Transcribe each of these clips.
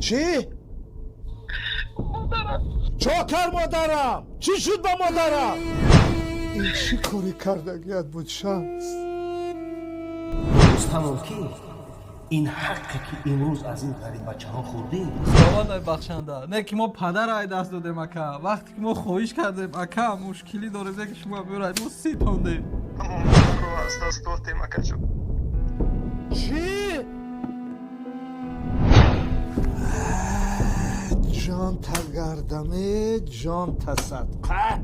چی؟ مادرم چاکر مادرم چی شد با مادرم؟ این چی کاری کردگیت بود شمس؟ رستم کی این حقی که امروز از این غریب بچه ها خوردیم. سوال بخشنده نه که ما پدر ای دست دادیم اکا، وقتی که ما خواهش کردیم اکا مشکلی داره که شما بیاید ما 30 تونده مادرم رو از دست دادیم اکا جون. چی؟ جان تا گردمه جان تا صدقه.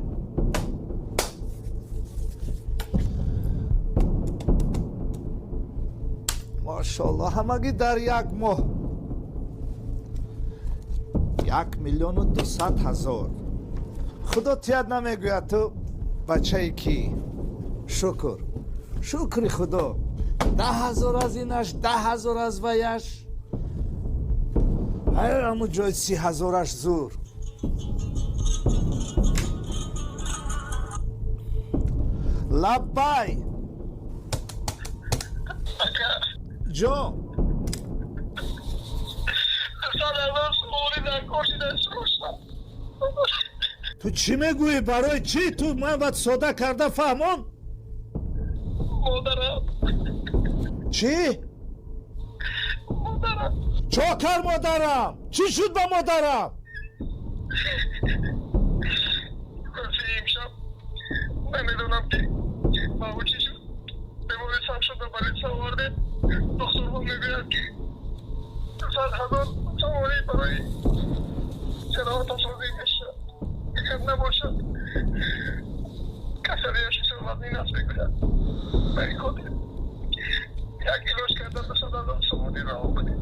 ماشاءالله همگی در یک ماه 1,200,000. خدا تیاد نمیگوید تو بچه ای کی؟ شکر خدا. 10,000 از اینش 10,000 از ویش همون جای 30,000ش زور. لبای جا تو چی میگویی؟ برای چی؟ تو من باید سودا کرده فهمون؟ مادرم چی؟ مادرم چاکر مادرم چی شد با مادرم؟ کسی امشب نمیدونم که با او چی شد بیمارستان شد و برای سوارده دکتر ها میگوید که 100,000 سواری برای جراحت سازیش اگر نباشد کسریش صورت این است میگوید برای خود 1 کیلوش کرده 200,000 سواری را آمده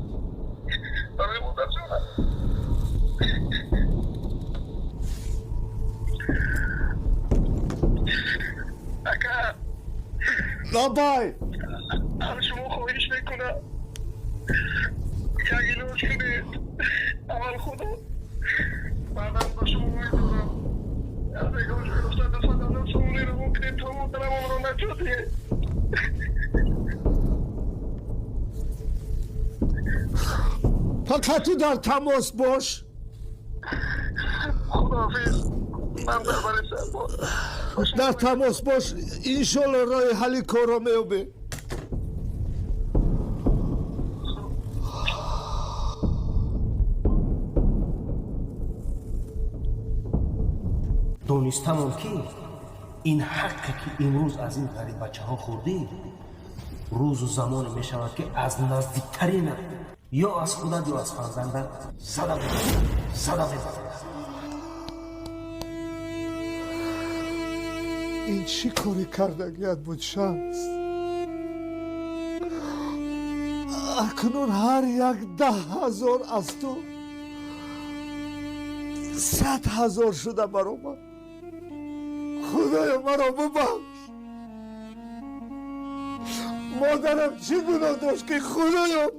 برای مادر جانم. اکا لبای از شما خواهش میکنم 1 کیلوش کنید اول خدا بعدا با شما میدونم از نگاهش گرفتن 200,000 سواری رو ممکنه تا مادرم رو نجاته. فقط تو در تماس باش. خداحافظ. من در برسم در تماس باش. انشالله رای حلی کار رو میوبه. دونستم که این حقی که امروز از این غریب بچه ها خوردیم روز و زمان می شود که از نزدیکترین یا از خودت یا از فرزندت زده می‌برد. این چی کاری کردگیت بود شمس؟ اکنون هر یک 10,000 از تو 100,000 شده برا من. خدایا مرا ببخش. مادرم چی گناه داشت که خدایا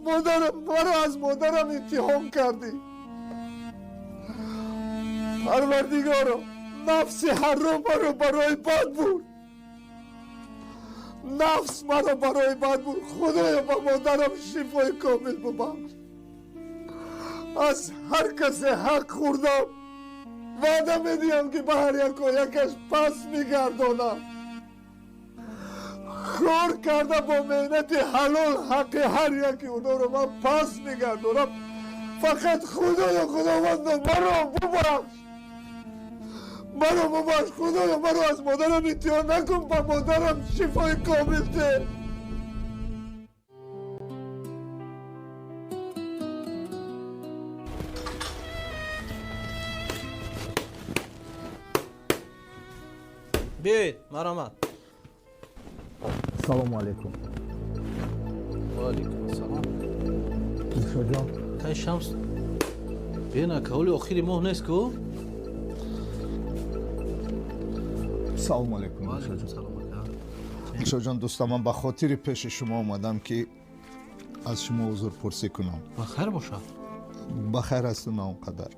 مرا از مادرم اتهام کردی؟ پروردگارا نفس هر رو مرا برای بد بود. نفس مرا برای بد بود. خدایا با مادرم شفای کامل ببخش. از هر کسی حق خوردم وعده میدیم که به هر یکش پس میگردانم. کار کرده با مهنت حلال حق هر یکی اونا رو من پس میگردانم. فقط خدایا خداوند مرا ببخش. خدایا مرا از مادرم اتهام نکن. با مادرم شفای کامل ده. بیایید مرامت. سلام علیکم. و علیکم السلام. ایشا جان کای شمس بینا کولی آخری ماه نیست کو؟ سلام علیکم. ایشا جان دوستم من به خاطر پیش شما اومدم که از شما حضور پرسی کنم. بخیر باشه. بخیر است نه اونقدر.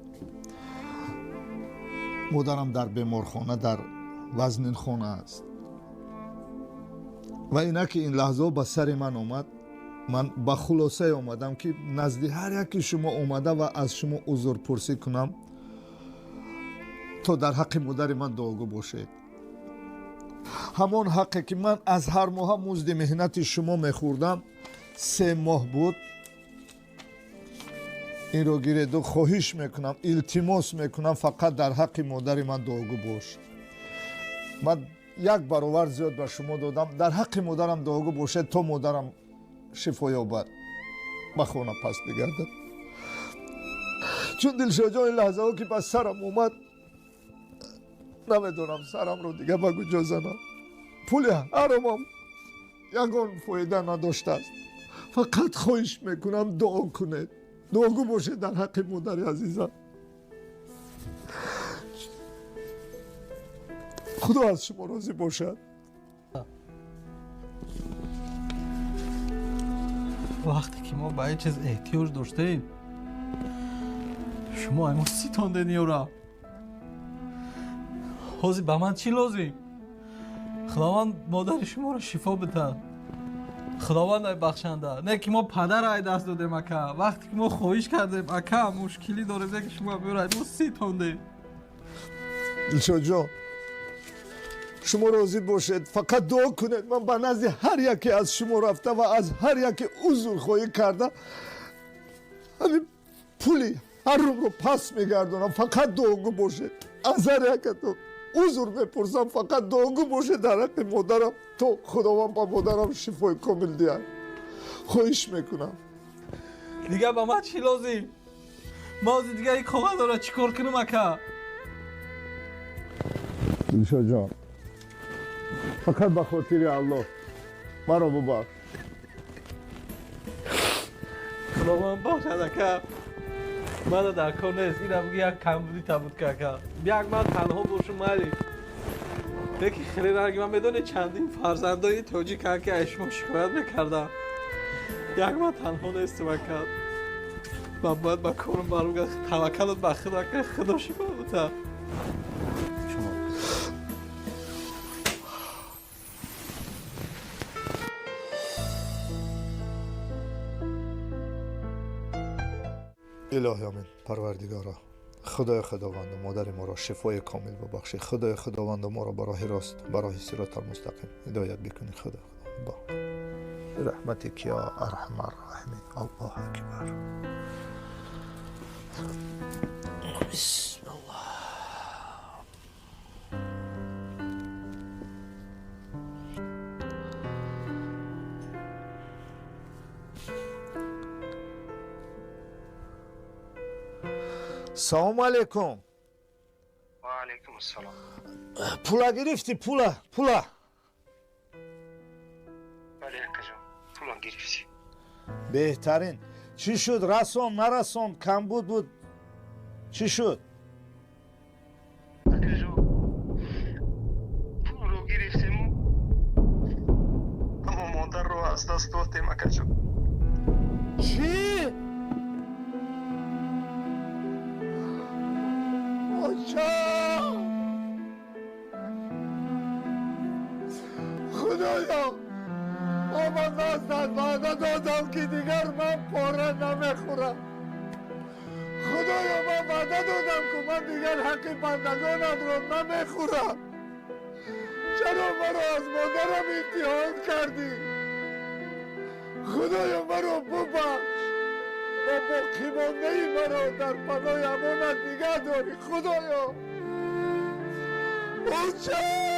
مادرم در بیمارخانه در وزنین خانه است و اینا که این لحظه به سر من اومد من با خلاصه اومدم که نزد هر یکی شما اومده و از شما عذر پرسی کنم تا در حق مادر من دعاگو باشه. همون حقی که من از هر ماه مزد مهنت شما میخوردم 3 ماه بود، این رو گیرید. خواهش میکنم، التماس میکنم فقط در حق مادر من دعاگو باش. من 1 برابر زیاد به شما دادم، در حق مادرم دعاگو باشه تا مادرم شفا یابد به خانه پس بگردد. چون دلشاد جان این لحظه ها که بس سرم اومد نمیدونم سرم رو دیگه به کجا زنم. پول حرامم یگان فایده نداشته است. فقط خواهش میکنم دعا کنید، دعاگو باشه در حق مادر عزیزم. خدا از شما راضی باشد. وقتی که ما به یه چیز احتیاج داشتیم شما همون سیتانده نیورا. حاضی به من چی لازم؟ خداوند مادر شما رو شفا بده. خداوند ای بخشنده. نه که ما پدر ای دست دادیم اکا. وقتی که ما خواهش کردیم اکا مشکلی داره که شما بیاید ما سیتانده. دلشاد جان شما راضی باشید، فقط دعا کنید من به نزد هر یکی از شما رفته و از هر یکی عذر خواهی کرده همین پولی هر رو پس میگردونم. فقط دعاگو باشید، از هر یکتون عذر میپرسم، فقط دعاگو باشید در حق مادرم تا خداوند با مادرم شفای کامل دید. خواهش میکنم. دیگه به من چی لازم؟ ما دیگه این کاغذ رو چیکار کنم اکا؟ دلشاد جان فقط به خاطر الله مرا ببخش. خداوند باشد اکا. من در کار نیست. این هم یک کمبودی تبود که اکا. یک من تنها باشم مالی. یکی خیلی رنگی من بدون چندین فرزندای توجی که اکا اشما شکایت میکردم. یک من تنها نیستم اکا. من باید با کارم برام گرد توکلت به خدا که خدا شفا بده. الهی آمین. پروردگارا خدای خداوند و مادر ما را شفای کامل ببخشی. خدای خداوند ما را به راه راست، به راه صراط المستقیم هدایت بکنی. خدا با رحمتک یا ارحم الراحمین. الله اکبر. بسم الله. سلام علیکم. و علیکم السلام. پولا گرفتی؟ پولا بله اکا جان پولم گرفتی. بهترین. چی شد؟ رسون نرسون؟ کم بود چی شد؟ اکا جان پول رو گرفتیم اما مادر رو از دست دادیم اکا جان. چی؟ خدایا من نزدن وعده دادم که دیگر من پاره نمیخورم. خدایا من وعده دادم که من دیگر حق بندگانم رو نمیخورم. چرا مرا از مادرم امتحان کردی؟ خدایا مرا ببخش و باقی مانده مرا در پناه امانت نگه داری. خدایا اوچه